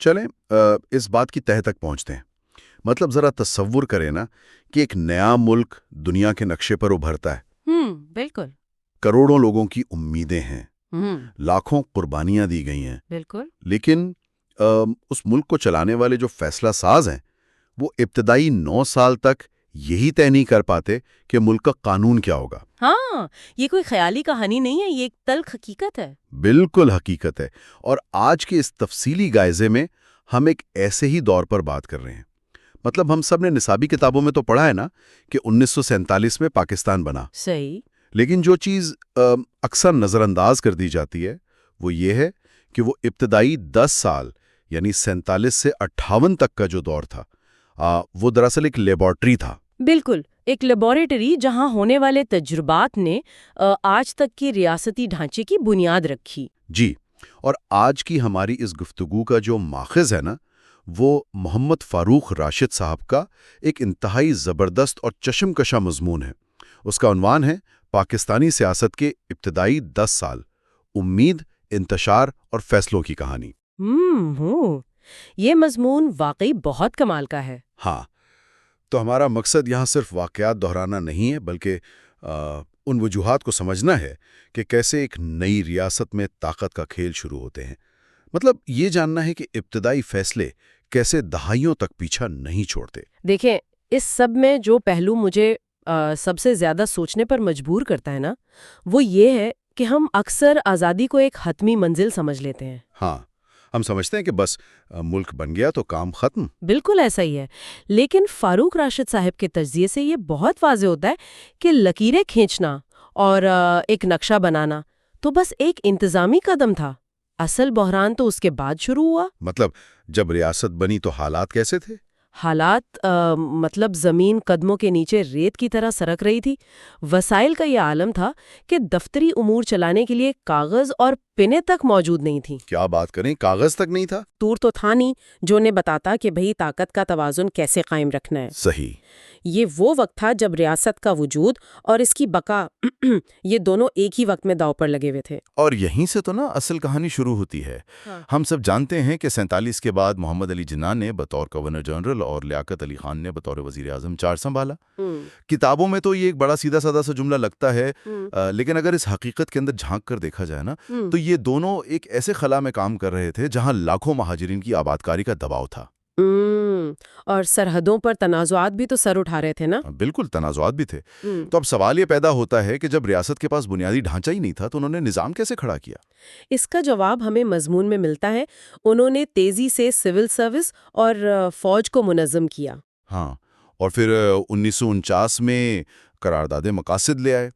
چلیں اس بات کی تہہ تک پہنچتے ہیں۔ مطلب ذرا تصور کریں نا کہ ایک نیا ملک دنیا کے نقشے پر ابھرتا ہے۔ بالکل۔ کروڑوں لوگوں کی امیدیں ہیں، لاکھوں قربانیاں دی گئی ہیں، بالکل۔ لیکن اس ملک کو چلانے والے جو فیصلہ ساز ہیں وہ ابتدائی 9 سال تک یہی طے نہیں کر پاتے کہ ملک کا قانون کیا ہوگا۔ ہاں، یہ کوئی خیالی کہانی نہیں ہے، یہ ایک تلخ حقیقت ہے۔ بالکل حقیقت ہے، اور آج کے اس تفصیلی جائزے میں ہم ایک ایسے ہی دور پر بات کر رہے ہیں۔ مطلب ہم سب نے نصابی کتابوں میں تو پڑھا ہے نا کہ 1947 میں پاکستان بنا۔ صحیح۔ لیکن جو چیز اکثر نظر انداز کر دی جاتی ہے وہ یہ ہے کہ وہ ابتدائی 10 سال یعنی 47 سے 58 تک کا جو دور تھا وہ دراصل ایک لیبارٹری تھا۔ بالکل، ایک لیبارٹری جہاں ہونے والے تجربات نے آج تک کی ریاستی ڈھانچے کی بنیاد رکھی۔ جی، اور آج کی ہماری اس گفتگو کا جو ماخذ ہے نا وہ محمد فاروق راشد صاحب کا ایک انتہائی زبردست اور چشم کشا مضمون ہے۔ اس کا عنوان ہے پاکستانی سیاست کے ابتدائی 10 سال، امید، انتشار اور فیصلوں کی کہانی۔ یہ مضمون واقعی بہت کمال کا ہے۔ ہاں، تو ہمارا مقصد یہاں صرف واقعات دہرانا نہیں ہے بلکہ ان وجوہات کو سمجھنا ہے کہ کیسے ایک نئی ریاست میں طاقت کا کھیل شروع ہوتے ہیں۔ مطلب یہ جاننا ہے کہ ابتدائی فیصلے کیسے دہائیوں تک پیچھا نہیں چھوڑتے۔ دیکھیں، اس سب میں جو پہلو مجھے سب سے زیادہ سوچنے پر مجبور کرتا ہے نا وہ یہ ہے کہ ہم اکثر آزادی کو ایک حتمی منزل سمجھ لیتے ہیں۔ ہاں، ہم سمجھتے ہیں کہ بس ملک بن گیا تو کام ختم۔ بالکل ایسا ہی ہے، لیکن فاروق راشد صاحب کے تجزیے سے یہ بہت واضح ہوتا ہے کہ لکیریں کھینچنا اور ایک نقشہ بنانا تو بس ایک انتظامی قدم تھا، اصل بحران تو اس کے بعد شروع ہوا۔ مطلب جب ریاست بنی تو حالات کیسے تھے؟ حالات مطلب زمین قدموں کے نیچے ریت کی طرح سرک رہی تھی۔ وسائل کا یہ عالم تھا کہ دفتری امور چلانے کے لیے کاغذ اور پنیں تک موجود نہیں تھیں۔ کیا بات کریں، کاغذ تک نہیں تھا؟ دور تو تھا نہیں جو نے بتاتا کہ بھئی طاقت کا توازن کیسے قائم رکھنا ہے۔ صحیح۔ یہ وہ وقت تھا جب ریاست کا وجود اور اس کی بقا یہ دونوں ایک ہی وقت میں داؤ پر لگے ہوئے تھے۔ اور یہیں سے تو نا اصل کہانی شروع ہوتی ہے۔ ہم سب جانتے ہیں کہ 47 کے بعد محمد علی جناح نے بطور گورنر جنرل اور لیاقت علی خان نے بطور وزیر اعظم چارج سنبھالا۔ کتابوں میں تو یہ ایک بڑا سیدھا سادہ سا جملہ لگتا ہے، لیکن اگر اس حقیقت کے اندر جھانک کر دیکھا جائے نا تو یہ دونوں ایک ایسے خلا میں کام کر رہے تھے جہاں لاکھوں مہاجرین کی آبادکاری کا دباؤ تھا۔ اور سرحدوں پر تنازعات بھی تو سر اٹھا رہے تھے نا۔ بالکل، تنازعات بھی تھے۔ تو اب سوال یہ پیدا ہوتا ہے کہ جب ریاست کے پاس بنیادی ڈھانچہ ہی نہیں تھا تو انہوں نے نظام کیسے کھڑا کیا؟ اس کا جواب ہمیں مضمون میں ملتا ہے۔ انہوں نے تیزی سے سول سروس اور فوج کو منظم کیا۔ ہاں، اور پھر 1949 میں قرارداد مقاصد لے آئے۔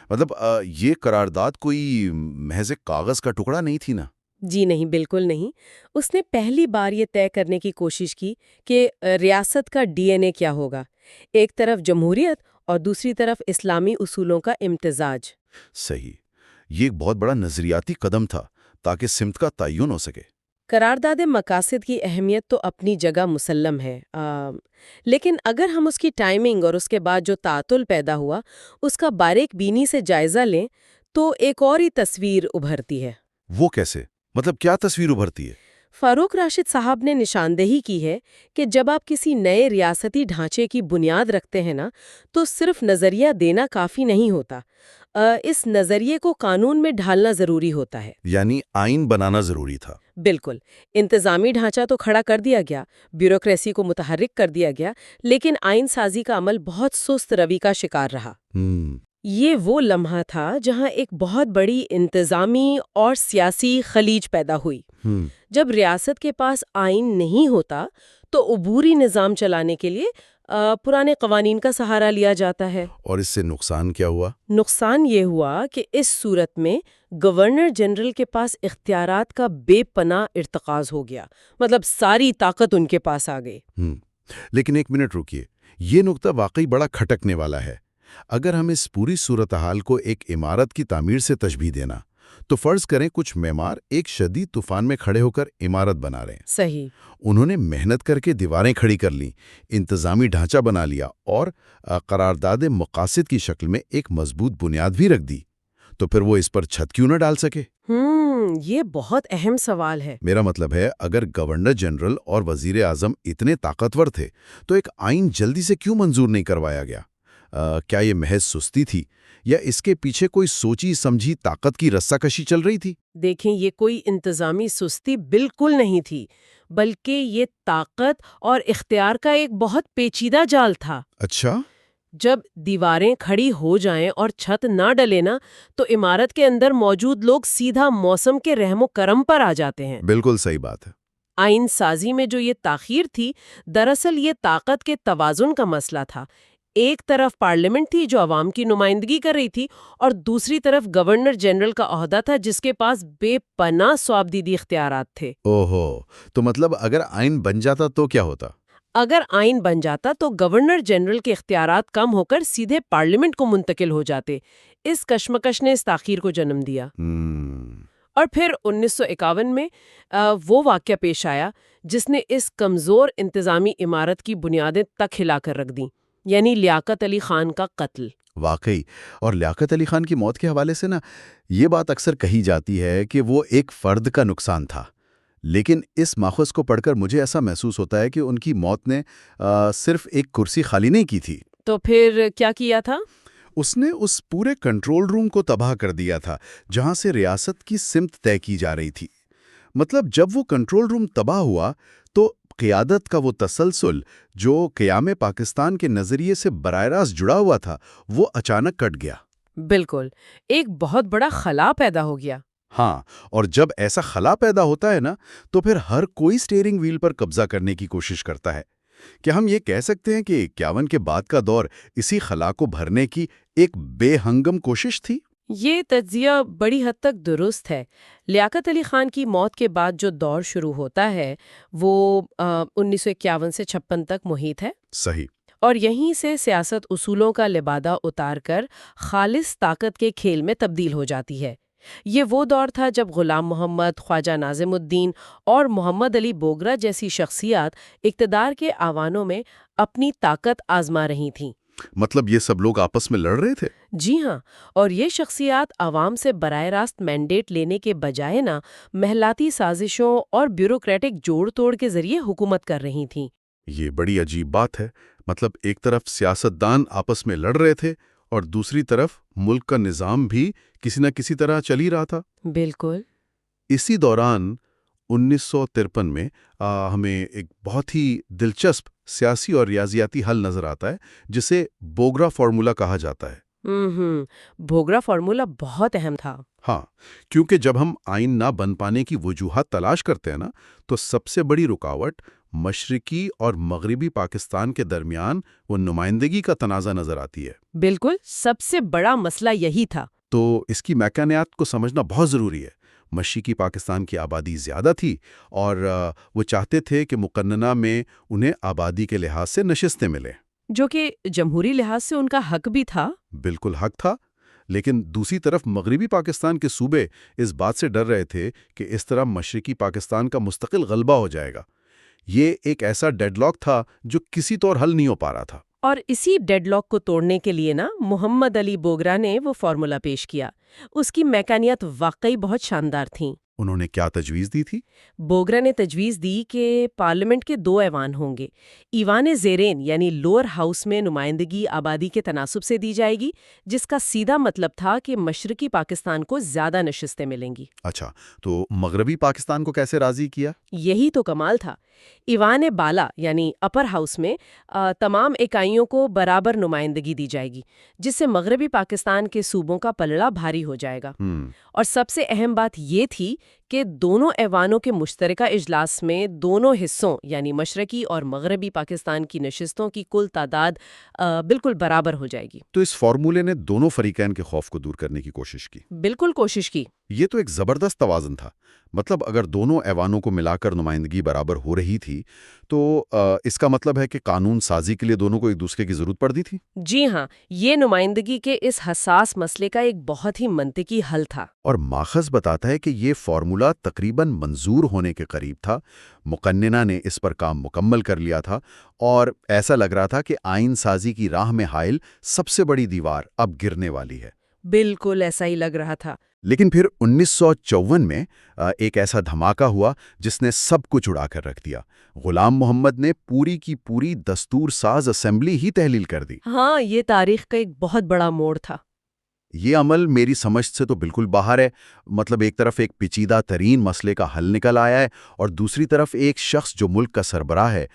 مطلب یہ قرارداد کوئی محض کاغذ کا ٹکڑا نہیں تھی نا؟ جی نہیں، بالکل نہیں۔ اس نے پہلی بار یہ طے کرنے کی کوشش کی کہ ریاست کا ڈی این اے کیا ہوگا، ایک طرف جمہوریت اور دوسری طرف اسلامی اصولوں کا امتزاج۔ صحیح، یہ ایک بہت بڑا نظریاتی قدم تھا تاکہ سمت کا تعین ہو سکے۔ قرارداد مقاصد کی اہمیت تو اپنی جگہ مسلم ہے، لیکن اگر ہم اس کی ٹائمنگ اور اس کے بعد جو تعطل پیدا ہوا اس کا باریک بینی سے جائزہ لیں تو ایک اور ہی تصویر ابھرتی ہے۔ وہ کیسے؟ مطلب کیا تصویر ابھرتی ہے؟ فاروق راشد صاحب نے نشاندہی کی ہے کہ جب آپ کسی نئے ریاستی ڈھانچے کی بنیاد رکھتے ہیں نا تو صرف نظریہ دینا کافی نہیں ہوتا، اس نظریے کو قانون میں ڈھالنا ضروری ہوتا ہے۔ یعنی آئین بنانا ضروری تھا۔ بالکل، انتظامی ڈھانچہ تو کھڑا کر دیا گیا، بیوروکریسی کو متحرک کر دیا گیا، لیکن آئین سازی کا عمل بہت سست روی کا شکار رہا۔ یہ وہ لمحہ تھا جہاں ایک بہت بڑی انتظامی اور سیاسی خلیج پیدا ہوئی۔ جب ریاست کے پاس آئین نہیں ہوتا تو عبوری نظام چلانے کے لیے پرانے قوانین کا سہارا لیا جاتا ہے۔ اور اس سے نقصان کیا ہوا؟ نقصان یہ ہوا کہ اس صورت میں گورنر جنرل کے پاس اختیارات کا بے پناہ ارتکاز ہو گیا، مطلب ساری طاقت ان کے پاس آ گئی۔ لیکن ایک منٹ رکیے، یہ نقطہ واقعی بڑا کھٹکنے والا ہے۔ اگر ہم اس پوری صورتحال کو ایک عمارت کی تعمیر سے تشبیہ دینا تو فرض کریں کچھ معمار ایک شدید طوفان میں کھڑے ہو کر عمارت بنا رہے ہیں۔ صحیح۔ انہوں نے محنت کر کے دیواریں کھڑی کر لیں، انتظامی ڈھانچہ بنا لیا اور قرارداد مقاصد کی شکل میں ایک مضبوط بنیاد بھی رکھ دی۔ تو پھر وہ اس پر چھت کیوں نہ ڈال سکے؟ یہ بہت اہم سوال ہے۔ میرا مطلب ہے اگر گورنر جنرل اور وزیر اعظم اتنے طاقتور تھے تو ایک آئین جلدی سے کیوں منظور نہیں کروایا گیا؟ کیا یہ محض سستی تھی یا اس کے پیچھے کوئی سوچی سمجھی طاقت کی رسہ کشی چل رہی تھی؟ دیکھیں، یہ کوئی انتظامی سستی بالکل نہیں تھی، بلکہ یہ طاقت اور اختیار کا ایک بہت پیچیدہ جال تھا۔ اچھا۔ جب دیواریں کھڑی ہو جائیں اور چھت نہ ڈلے نا، تو عمارت کے اندر موجود لوگ سیدھا موسم کے رحم و کرم پر آ جاتے ہیں۔ بالکل صحیح بات ہے۔ آئین سازی میں جو یہ تاخیر تھی، دراصل یہ طاقت کے توازن کا مسئلہ تھا۔ ایک طرف پارلیمنٹ تھی جو عوام کی نمائندگی کر رہی تھی، اور دوسری طرف گورنر جنرل کا عہدہ تھا جس کے پاس بے پناہ صوابدیدی اختیارات تھے۔ اوہو، تو مطلب اگر آئین بن جاتا تو کیا ہوتا؟ اگر آئین بن جاتا تو گورنر جنرل کے اختیارات کم ہو کر سیدھے پارلیمنٹ کو منتقل ہو جاتے۔ اس کشمکش نے اس تاخیر کو جنم دیا۔ اور پھر 1951 میں وہ واقعہ پیش آیا جس نے اس کمزور انتظامی عمارت کی بنیادیں تک ہلا کر رکھ دیں، یعنی لیاقت علی خان کا قتل۔ واقعی، اور لیاقت علی خان کی موت کے حوالے سے نا یہ بات اکثر کہی جاتی ہے کہ وہ ایک فرد کا نقصان تھا، لیکن اس ماخذ کو پڑھ کر مجھے ایسا محسوس ہوتا ہے کہ ان کی موت نے صرف ایک کرسی خالی نہیں کی تھی۔ تو پھر کیا کیا تھا؟ اس نے اس پورے کنٹرول روم کو تباہ کر دیا تھا جہاں سے ریاست کی سمت طے کی جا رہی تھی۔ مطلب جب وہ کنٹرول روم تباہ ہوا تو قیادت کا وہ تسلسل جو قیام پاکستان کے نظریے سے براہ راست جڑا ہوا تھا وہ اچانک کٹ گیا۔ بالکل، ایک بہت بڑا خلا پیدا ہو گیا۔ ہاں، اور جب ایسا خلا پیدا ہوتا ہے نا تو پھر ہر کوئی سٹیئرنگ ویل پر قبضہ کرنے کی کوشش کرتا ہے۔ کیا ہم یہ کہہ سکتے ہیں کہ 51 کے بعد کا دور اسی خلا کو بھرنے کی ایک بے ہنگم کوشش تھی؟ یہ تجزیہ بڑی حد تک درست ہے۔ لیاقت علی خان کی موت کے بعد جو دور شروع ہوتا ہے وہ 1951 سے 56 تک محیط ہے۔ صحیح۔ اور یہیں سے سیاست اصولوں کا لبادہ اتار کر خالص طاقت کے کھیل میں تبدیل ہو جاتی ہے۔ یہ وہ دور تھا جب غلام محمد، خواجہ ناظم الدین اور محمد علی بوگرا جیسی شخصیات اقتدار کے آوانوں میں اپنی طاقت آزما رہی تھیں۔ مطلب یہ سب لوگ آپس میں لڑ رہے تھے؟ جی ہاں، اور یہ شخصیات عوام سے براہ راست مینڈیٹ لینے کے بجائے نہ محلاتی سازشوں اور بیوروکریٹک جوڑ توڑ کے ذریعے حکومت کر رہی تھیں۔ یہ بڑی عجیب بات ہے۔ مطلب ایک طرف سیاستدان آپس میں لڑ رہے تھے اور دوسری طرف ملک کا نظام بھی کسی نہ کسی طرح چل ہی رہا تھا۔ بالکل۔ اسی دوران 1953 میں ہمیں ایک بہت ہی دلچسپ سیاسی اور ریاضیاتی حل نظر آتا ہے جسے بوگرا فارمولا کہا جاتا ہے۔ بوگرا فارمولا بہت اہم تھا۔ ہاں، کیونکہ جب ہم آئین نہ بن پانے کی وجوہات تلاش کرتے ہیں نا تو سب سے بڑی رکاوٹ مشرقی اور مغربی پاکستان کے درمیان وہ نمائندگی کا تنازع نظر آتی ہے۔ بالکل، سب سے بڑا مسئلہ یہی تھا۔ تو اس کی میکانیات کو سمجھنا بہت ضروری ہے۔ مشرقی پاکستان کی آبادی زیادہ تھی اور وہ چاہتے تھے کہ مقننہ میں انہیں آبادی کے لحاظ سے نشستیں ملیں، جو کہ جمہوری لحاظ سے ان کا حق بھی تھا۔ بالکل حق تھا، لیکن دوسری طرف مغربی پاکستان کے صوبے اس بات سے ڈر رہے تھے کہ اس طرح مشرقی پاکستان کا مستقل غلبہ ہو جائے گا۔ یہ ایک ایسا ڈیڈ لاک تھا جو کسی طور حل نہیں ہو پا رہا تھا۔ اور اسی ڈیڈ لاک کو توڑنے کے لیے محمد علی بوگرا نے وہ فارمولا پیش کیا۔ اس کی میکانیات واقعی بہت شاندار تھیں۔ انہوں نے کیا تجویز دی تھی؟ بوگرا نے تجویز دی کہ پارلیمنٹ کے 2 ایوان ہوں گے۔ ایوان زیرین یعنی لوئر ہاؤس میں نمائندگی آبادی کے تناسب سے دی جائے گی، جس کا سیدھا مطلب تھا کہ مشرقی پاکستان کو زیادہ نشستیں ملیں گی۔ اچھا، تو مغربی پاکستان کو کیسے راضی کیا؟ یہی تو کمال تھا۔ ایوان بالا یعنی اپر ہاؤس میں تمام اکائیوں کو برابر نمائندگی دی جائے گی، جس سے مغربی پاکستان کے صوبوں کا پلڑا بھاری ہو جائے گا۔ اور سب سے اہم بات یہ تھی کہ دونوں ایوانوں کے مشترکہ اجلاس میں دونوں حصوں یعنی مشرقی اور مغربی پاکستان کی نشستوں کی کل تعداد بالکل برابر ہو جائے گی۔ تو اس فارمولے نے دونوں فریقین کے خوف کو دور کرنے کی کوشش کی۔ بالکل کوشش کی۔ یہ تو ایک زبردست توازن تھا۔ مطلب اگر دونوں ایوانوں کو ملا کر نمائندگی برابر ہو رہی تھی تو اس کا مطلب ہے کہ قانون سازی کے لیے دونوں کو ایک دوسرے کی ضرورت پڑتی تھی۔ جی ہاں، یہ نمائندگی کے اس حساس مسئلے کا ایک بہت ہی منطقی حل تھا۔ اور ماخذ بتاتا ہے کہ یہ فارمولا تقریباً منظور ہونے کے قریب تھا۔ مقننہ نے اس پر کام مکمل کر لیا تھا اور ایسا لگ رہا تھا کہ آئین سازی کی راہ میں حائل سب سے بڑی دیوار اب گرنے والی ہے۔ بالکل ایسا ہی لگ رہا تھا۔ لیکن پھر 1954 میں ایک ایسا دھماکہ ہوا جس نے سب کچھ اڑا کر رکھ دیا۔ غلام محمد نے پوری کی پوری دستور ساز اسمبلی ہی تحلیل کر دی۔ ہاں، یہ تاریخ کا ایک بہت بڑا موڑ تھا۔ یہ عمل میری سمجھ سے تو بالکل باہر ہے۔ مطلب ایک طرف ایک پیچیدہ ترین مسئلے کا حل نکل آیا ہے اور دوسری طرف ایک شخص جو ملک کا سربراہ ہے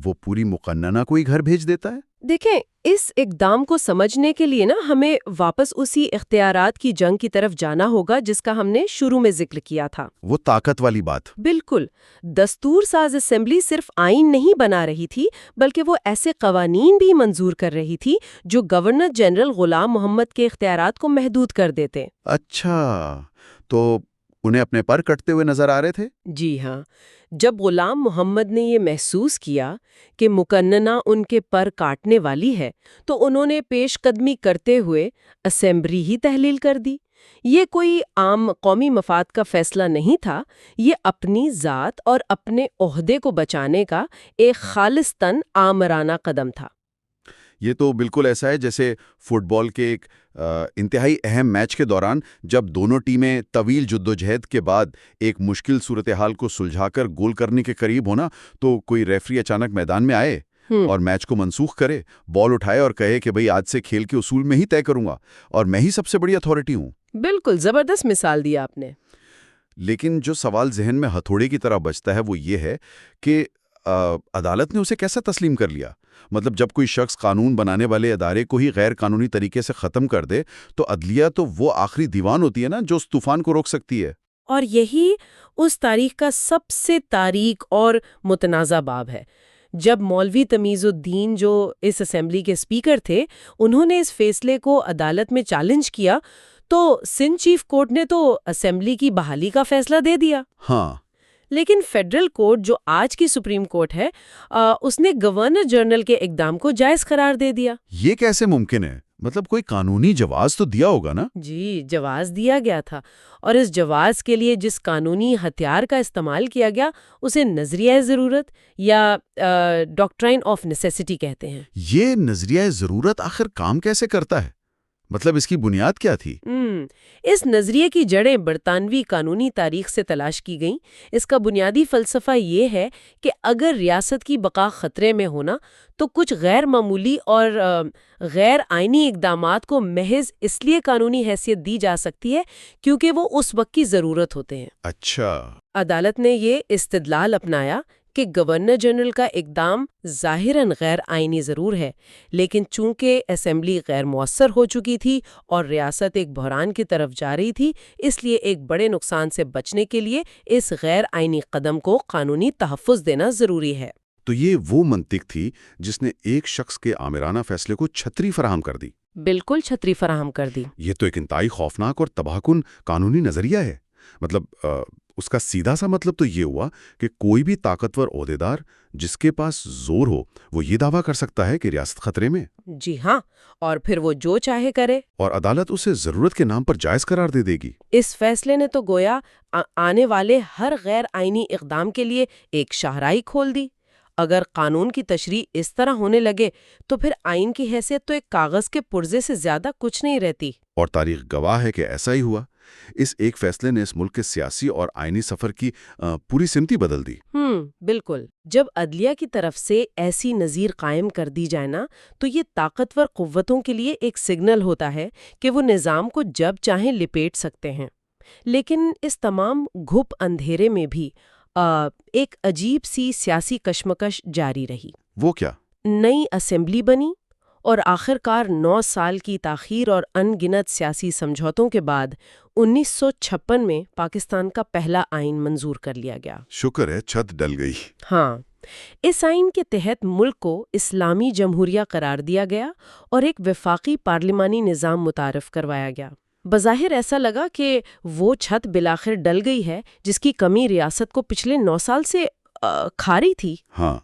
وہ پوری مقننہ کو ہی گھر بھیج دیتا ہے۔ دیکھیں، اس اقدام کو سمجھنے کے لیے ہمیں واپس اسی اختیارات کی جنگ کی طرف جانا ہوگا جس کا ہم نے شروع میں ذکر کیا تھا۔ وہ طاقت والی بات۔ بالکل، دستور ساز اسمبلی صرف آئین نہیں بنا رہی تھی بلکہ وہ ایسے قوانین بھی منظور کر رہی تھی جو گورنر جنرل غلام محمد کے اختیارات کو محدود کر دیتے۔ اچھا، تو انہیں اپنے پر کٹتے ہوئے نظر آ رہے تھے؟ جی ہاں، جب غلام محمد نے یہ محسوس کیا کہ مقننہ ان کے پر کاٹنے والی ہے تو انہوں نے پیش قدمی کرتے ہوئے اسمبلی ہی تحلیل کر دی۔ یہ کوئی عام قومی مفاد کا فیصلہ نہیں تھا، یہ اپنی ذات اور اپنے عہدے کو بچانے کا ایک خالصتاً آمرانہ قدم تھا۔ یہ تو بالکل ایسا ہے جیسے فٹ بال کے ایک انتہائی اہم میچ کے دوران جب دونوں ٹیمیں طویل جدوجہد کے بعد ایک مشکل صورتحال کو سلجھا کر گول کرنے کے قریب ہونا تو کوئی ریفری اچانک میدان میں آئے اور میچ کو منسوخ کرے، بال اٹھائے اور کہے کہ بھئی آج سے کھیل کے اصول میں ہی طے کروں گا اور میں ہی سب سے بڑی اتھارٹی ہوں۔ بالکل زبردست مثال دیا آپ نے۔ لیکن جو سوال ذہن میں ہتھوڑے کی طرح بچتا ہے وہ یہ ہے کہ عدالت نے اسے کیسا تسلیم کر لیا؟ مطلب جب کوئی شخص قانون بنانے والے ادارے کو ہی غیر قانونی طریقے سے ختم کر دے تو عدلیہ تو وہ آخری دیوان ہوتی ہے نا جو اس طوفان کو روک سکتی ہے۔ اور یہی اس تاریخ کا سب سے تاریک اور متنازع باب ہے۔ جب مولوی تمیز الدین جو اس اسمبلی کے اسپیکر تھے انہوں نے اس فیصلے کو عدالت میں چیلنج کیا تو سندھ چیف کورٹ نے تو اسمبلی کی بحالی کا فیصلہ دے دیا۔ ہاں، لیکن فیڈرل کورٹ جو آج کی سپریم کورٹ ہے اس نے گورنر جنرل کے اقدام کو جائز قرار دے دیا۔ یہ کیسے ممکن ہے؟ مطلب کوئی قانونی جواز تو دیا ہوگا نا؟ جی، جواز دیا گیا تھا، اور اس جواز کے لیے جس قانونی ہتھیار کا استعمال کیا گیا اسے نظریہ ضرورت یا ڈاکٹرائن آف نیسیسٹی کہتے ہیں۔ یہ نظریہ ضرورت آخر کام کیسے کرتا ہے؟ مطلب اس کی بنیاد کیا تھی؟ اس نظریے کی جڑیں برطانوی قانونی تاریخ سے تلاش کی گئیں۔ اس کا بنیادی فلسفہ یہ ہے کہ اگر ریاست کی بقا خطرے میں ہونا تو کچھ غیر معمولی اور غیر آئینی اقدامات کو محض اس لیے قانونی حیثیت دی جا سکتی ہے کیونکہ وہ اس وقت کی ضرورت ہوتے ہیں۔ اچھا، عدالت نے یہ استدلال اپنایا کہ گورنر جنرل کا اقدام ظاہراً غیر آئینی ضرور ہے، لیکن چونکہ اسمبلی غیر مؤثر ہو چکی تھی اور ریاست ایک بحران کی طرف جا رہی تھی، اس لیے ایک بڑے نقصان سے بچنے کے لیے اس غیر آئینی قدم کو قانونی تحفظ دینا ضروری ہے۔ تو یہ وہ منطق تھی جس نے ایک شخص کے آمرانہ فیصلے کو چھتری فراہم کر دی۔ بالکل چھتری فراہم کر دی۔ یہ تو ایک انتہائی خوفناک اور تباہ کن قانونی نظریہ ہے۔ مطلب اس کا سیدھا سا مطلب تو یہ ہوا کہ کوئی بھی طاقتور عہدیدار جس کے پاس زور ہو وہ یہ دعویٰ کر سکتا ہے کہ ریاست خطرے میں۔ جی ہاں، اور پھر وہ جو چاہے کرے، اور عدالت اسے ضرورت کے نام پر جائز قرار دے دے گی۔ اس فیصلے نے تو گویا آنے والے ہر غیر آئینی اقدام کے لیے ایک شاہراہی کھول دی۔ اگر قانون کی تشریح اس طرح ہونے لگے تو پھر آئین کی حیثیت تو ایک کاغذ کے پرزے سے زیادہ کچھ نہیں رہتی۔ اور تاریخ گواہ ہے کہ ایسا ہی ہوا۔ اس ایک فیصلے نے اس ملک کے سیاسی اور آئینی سفر کی پوری سمتی بدل دی۔ بالکل۔ جب عدلیہ کی طرف سے ایسی نظیر قائم کر دی جائے نا تو یہ طاقتور قوتوں کے لیے ایک سگنل ہوتا ہے کہ وہ نظام کو جب چاہیں لپیٹ سکتے ہیں۔ لیکن اس تمام گھپ اندھیرے میں بھی ایک عجیب سی سیاسی کشمکش جاری رہی۔ وہ کیا؟ نئی اسمبلی بنی اور آخرکار 9 سال کی تاخیر اور ان گنت سیاسی سمجھوتوں کے بعد 1956 میں پاکستان کا پہلا آئین منظور کر لیا گیا۔ شکر ہے چھت ڈل گئی۔ ہاں، اس آئین کے تحت ملک کو اسلامی جمہوریہ قرار دیا گیا اور ایک وفاقی پارلیمانی نظام متعارف کروایا گیا۔ بظاہر ایسا لگا کہ وہ چھت بالآخر ڈل گئی ہے جس کی کمی ریاست کو پچھلے 9 سال سے کھا رہی تھی۔ ہاں،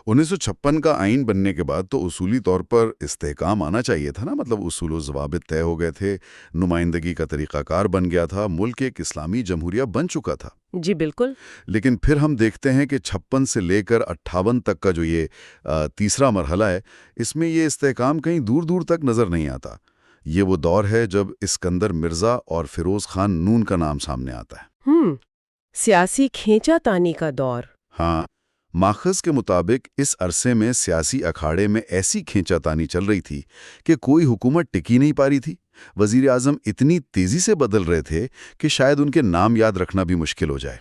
1956 کا آئین بننے کے بعد تو اصولی طور پر استحکام آنا چاہیے تھا نا۔ مطلب اصول و ضوابط طے ہو گئے تھے، نمائندگی کا طریقہ کار بن گیا تھا، ملک ایک اسلامی جمہوریہ بن چکا تھا۔ جی بالکل۔ لیکن پھر ہم دیکھتے ہیں کہ 56 سے لے کر 58 تک کا جو یہ تیسرا مرحلہ ہے، اس میں یہ استحکام کہیں دور دور تک نظر نہیں آتا۔ یہ وہ دور ہے جب اسکندر مرزا اور فیروز خان نون کا نام سامنے آتا ہے۔ سیاسی کھینچا تانی کا دور۔ ہاں، ماخذ کے مطابق اس عرصے میں سیاسی اکھاڑے میں ایسی کھینچا تانی چل رہی تھی کہ کوئی حکومت ٹکی نہیں پا رہی تھی۔ وزیر اعظم اتنی تیزی سے بدل رہے تھے کہ شاید ان کے نام یاد رکھنا بھی مشکل ہو جائے۔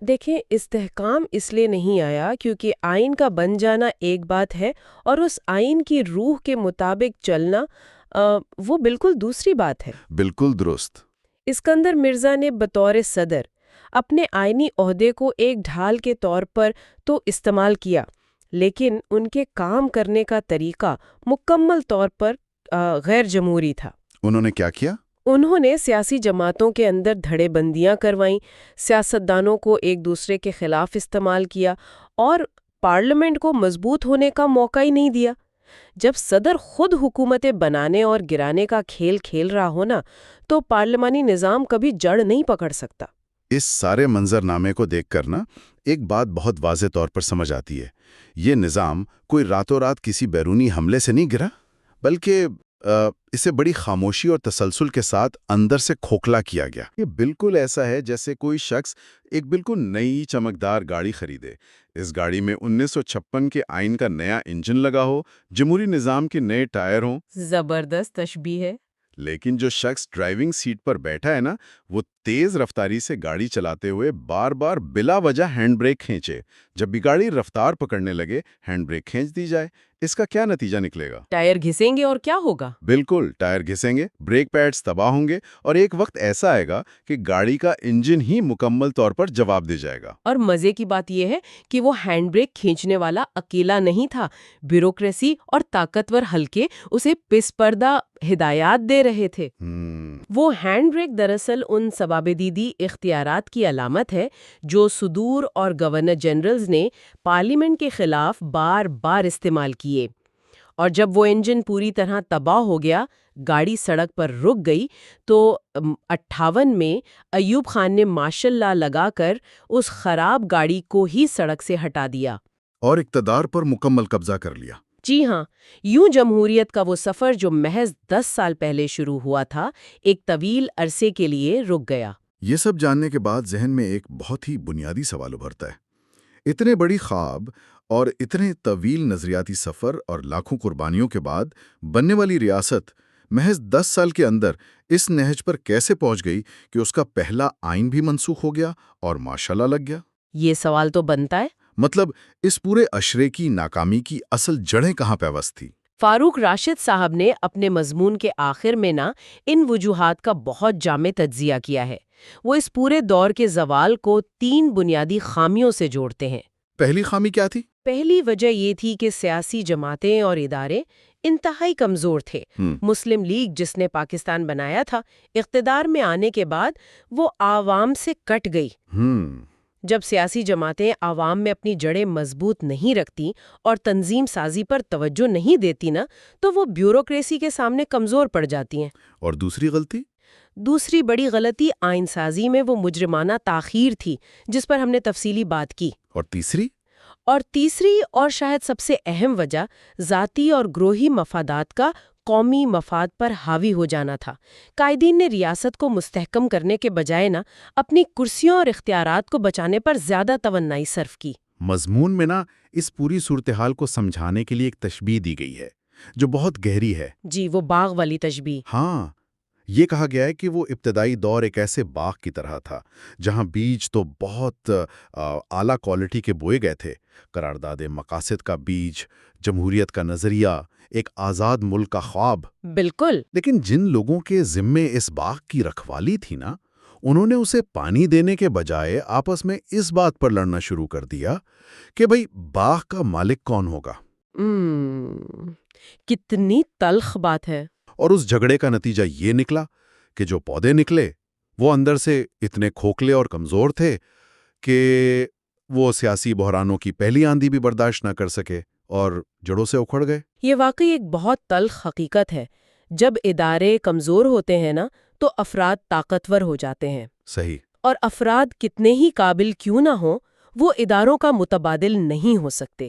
دیکھیں، استحکام اس لیے نہیں آیا کیونکہ آئین کا بن جانا ایک بات ہے اور اس آئین کی روح کے مطابق چلنا وہ بالکل دوسری بات ہے۔ بالکل درست۔ اسکندر مرزا نے بطور صدر اپنے آئینی عہدے کو ایک ڈھال کے طور پر تو استعمال کیا، لیکن ان کے کام کرنے کا طریقہ مکمل طور پر غیر جمہوری تھا۔ انہوں نے کیا کیا؟ انہوں نے سیاسی جماعتوں کے اندر دھڑے بندیاں کروائیں، سیاستدانوں کو ایک دوسرے کے خلاف استعمال کیا اور پارلیمنٹ کو مضبوط ہونے کا موقع ہی نہیں دیا۔ جب صدر خود حکومتیں بنانے اور گرانے کا کھیل کھیل رہا ہونا تو پارلیمانی نظام کبھی جڑ نہیں پکڑ سکتا۔ اس سارے منظرنامے کو دیکھ کر نا ایک بات بہت واضح طور پر سمجھ آتی ہے۔ یہ نظام کوئی راتوں رات کسی بیرونی حملے سے نہیں گرا، بلکہ اسے بڑی خاموشی اور تسلسل کے ساتھ اندر سے کھوکھلا کیا گیا۔ یہ بالکل ایسا ہے جیسے کوئی شخص ایک بالکل نئی چمکدار گاڑی خریدے۔ اس گاڑی میں 1956 کے آئین کا نیا انجن لگا ہو، جمہوری نظام کے نئے ٹائر ہوں۔ زبردست تشبیہ ہے۔ لیکن جو شخص ڈرائیونگ سیٹ پر بیٹھا ہے نا، وہ تیز رفتاری سے گاڑی چلاتے ہوئے بار بار بلا وجہ ہینڈ بریک کھینچے۔ جب بھی گاڑی رفتار پکڑنے لگے، ہینڈ بریک کھینچ دی جائے۔ اس کا کیا نتیجہ نکلے گا؟ ٹائر گھسیں گے اور کیا ہوگا؟ بالکل، ٹائر گھسیں گے، بریک پیڈز تباہ ہوں گے اور ایک وقت ایسا آئے گا کہ گاڑی کا انجن ہی مکمل طور پر جواب دے جائے گا۔ اور مزے کی بات یہ ہے کہ وہ ہینڈ بریک کھینچنے والا اکیلا نہیں تھا، بیوروکریسی اور طاقتور حلقے اسے پس پردہ ہدایات دے رہے تھے۔ وہ ہینڈ بریک دراصل ان ثوابدیدی اختیارات کی علامت ہے جو صدور اور گورنر جنرلز نے پارلیمنٹ کے خلاف بار بار استعمال کیے، اور جب وہ انجن پوری طرح تباہ ہو گیا، گاڑی سڑک پر رک گئی، تو 58 میں ایوب خان نے مارشل لا لگا کر اس خراب گاڑی کو ہی سڑک سے ہٹا دیا اور اقتدار پر مکمل قبضہ کر لیا۔ جی ہاں، یوں جمہوریت کا وہ سفر جو محض 10 سال پہلے شروع ہوا تھا، ایک طویل عرصے کے لیے رک گیا۔ یہ سب جاننے کے بعد ذہن میں ایک بہت ہی بنیادی سوال ابھرتا ہے۔ اتنے بڑی خواب اور اتنے طویل نظریاتی سفر اور لاکھوں قربانیوں کے بعد بننے والی ریاست محض 10 سال کے اندر اس نہج پر کیسے پہنچ گئی کہ اس کا پہلا آئین بھی منسوخ ہو گیا اور ماشاءاللہ لگ گیا؟ یہ سوال تو بنتا ہے، مطلب اس پورے عشرے کی ناکامی کی اصل جڑیں کہاں پیوست تھی؟ فاروق راشد صاحب نے اپنے مضمون کے آخر میں ان وجوہات کا بہت جامع تجزیہ کیا ہے۔ وہ اس پورے دور کے زوال کو 3 بنیادی خامیوں سے جوڑتے ہیں۔ پہلی خامی کیا تھی؟ پہلی وجہ یہ تھی کہ سیاسی جماعتیں اور ادارے انتہائی کمزور تھے۔ مسلم لیگ جس نے پاکستان بنایا تھا، اقتدار میں آنے کے بعد وہ عوام سے کٹ گئی۔ جب سیاسی جماعتیں عوام میں اپنی جڑیں مضبوط نہیں رکھتی اور تنظیم سازی پر توجہ نہیں دیتی نا، تو وہ بیوروکریسی کے سامنے کمزور پڑ جاتی ہیں۔ اور دوسری غلطی؟ دوسری بڑی غلطی آئین سازی میں وہ مجرمانہ تاخیر تھی جس پر ہم نے تفصیلی بات کی۔ اور تیسری؟ اور تیسری اور شاید سب سے اہم وجہ ذاتی اور گروہی مفادات کا قومی مفاد پر حاوی ہو جانا تھا۔ قائدین نے ریاست کو مستحکم کرنے کے بجائے اپنی کرسیوں اور اختیارات کو بچانے پر زیادہ توانائی صرف کی۔ مضمون میں اس پوری صورتحال کو سمجھانے کے لیے ایک تشبیہ دی گئی ہے جو بہت گہری ہے۔ جی، وہ باغ والی تشبیہ۔ ہاں، یہ کہا گیا ہے کہ وہ ابتدائی دور ایک ایسے باغ کی طرح تھا جہاں بیج تو بہت اعلیٰ کوالٹی کے بوئے گئے تھے۔ قرارداد مقاصد کا بیج، جمہوریت کا نظریہ، ایک آزاد ملک کا خواب۔ بالکل۔ لیکن جن لوگوں کے ذمے اس باغ کی رکھوالی تھی نا، انہوں نے اسے پانی دینے کے بجائے آپس میں اس بات پر لڑنا شروع کر دیا کہ بھئی باغ کا مالک کون ہوگا۔ کتنی تلخ بات ہے۔ اور اس جھگڑے کا نتیجہ یہ نکلا کہ جو پودے نکلے وہ اندر سے اتنے کھوکھلے اور کمزور تھے کہ وہ سیاسی بحرانوں کی پہلی آندھی بھی برداشت نہ کر سکے اور جڑوں سے اکھڑ گئے۔ یہ واقعی ایک بہت تلخ حقیقت ہے۔ جب ادارے کمزور ہوتے ہیں تو افراد طاقتور ہو جاتے ہیں۔ صحیح۔ اور افراد کتنے ہی قابل کیوں نہ ہوں، وہ اداروں کا متبادل نہیں ہو سکتے۔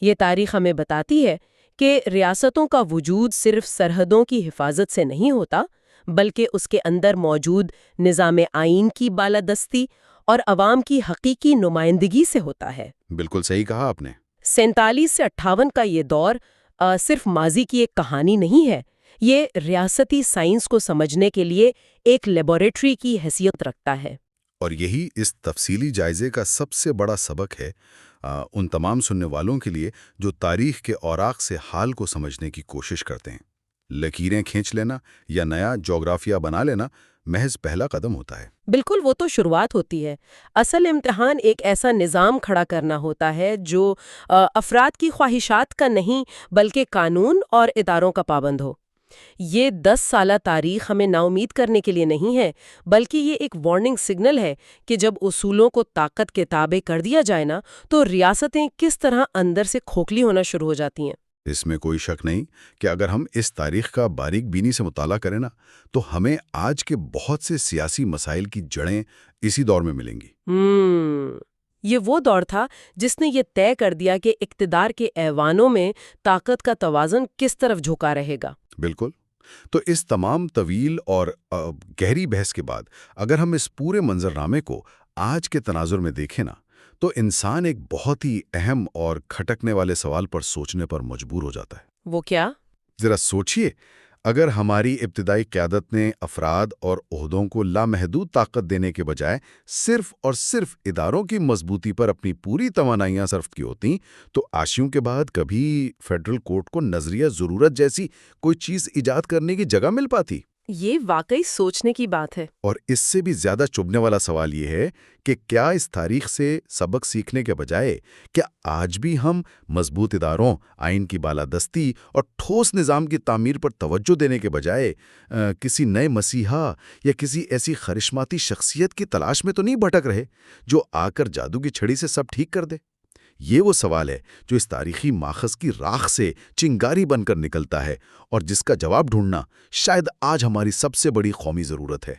یہ تاریخ ہمیں بتاتی ہے کہ ریاستوں کا وجود صرف سرحدوں کی حفاظت سے نہیں ہوتا، بلکہ اس کے اندر موجود نظام آئین کی بالادستی اور عوام کی حقیقی نمائندگی سے ہوتا ہے۔ بالکل صحیح کہا آپ نے۔ 47 سے 58 کا یہ دور صرف ماضی کی ایک کہانی نہیں ہے، یہ ریاستی سائنس کو سمجھنے کے لیے ایک لیبارٹری کی حیثیت رکھتا ہے۔ اور یہی اس تفصیلی جائزے کا سب سے بڑا سبق ہے ان تمام سننے والوں کے لیے جو تاریخ کے اوراق سے حال کو سمجھنے کی کوشش کرتے ہیں۔ لکیریں کھینچ لینا یا نیا جغرافیہ بنا لینا محض پہلا قدم ہوتا ہے۔ بالکل، وہ تو شروعات ہوتی ہے۔ اصل امتحان ایک ایسا نظام کھڑا کرنا ہوتا ہے جو افراد کی خواہشات کا نہیں بلکہ قانون اور اداروں کا پابند ہو۔ یہ 10 سالہ تاریخ ہمیں نا امید کرنے کے لیے نہیں ہے، بلکہ یہ ایک وارننگ سگنل ہے کہ جب اصولوں کو طاقت کے تابع کر دیا جائے نا تو ریاستیں کس طرح اندر سے کھوکھلی ہونا شروع ہو جاتی ہیں۔ اس میں کوئی شک نہیں کہ اگر ہم اس تاریخ کا باریک بینی سے مطالعہ کریں نا تو ہمیں آج کے بہت سے سیاسی مسائل کی جڑیں اسی دور میں ملیں گی۔ یہ وہ دور تھا جس نے یہ طے کر دیا کہ اقتدار کے ایوانوں میں طاقت کا توازن کس طرف جھکا رہے گا۔ بالکل۔ تو اس تمام طویل اور گہری بحث کے بعد اگر ہم اس پورے منظرنامے کو آج کے تناظر میں دیکھیں نا تو انسان ایک بہت ہی اہم اور کھٹکنے والے سوال پر سوچنے پر مجبور ہو جاتا ہے۔ وہ کیا؟ ذرا سوچئے، اگر ہماری ابتدائی قیادت نے افراد اور عہدوں کو لامحدود طاقت دینے کے بجائے صرف اور صرف اداروں کی مضبوطی پر اپنی پوری توانائیاں صرف کی ہوتیں تو عاشیوں کے بعد کبھی فیڈرل کورٹ کو نظریہ ضرورت جیسی کوئی چیز ایجاد کرنے کی جگہ مل پاتی؟ یہ واقعی سوچنے کی بات ہے۔ اور اس سے بھی زیادہ چبھنے والا سوال یہ ہے کہ کیا اس تاریخ سے سبق سیکھنے کے بجائے کیا آج بھی ہم مضبوط اداروں، آئین کی بالادستی اور ٹھوس نظام کی تعمیر پر توجہ دینے کے بجائے کسی نئے مسیحا یا کسی ایسی کرشماتی شخصیت کی تلاش میں تو نہیں بھٹک رہے جو آ کر جادو کی چھڑی سے سب ٹھیک کر دے؟ یہ وہ سوال ہے جو اس تاریخی ماخذ کی راکھ سے چنگاری بن کر نکلتا ہے اور جس کا جواب ڈھونڈنا شاید آج ہماری سب سے بڑی قومی ضرورت ہے۔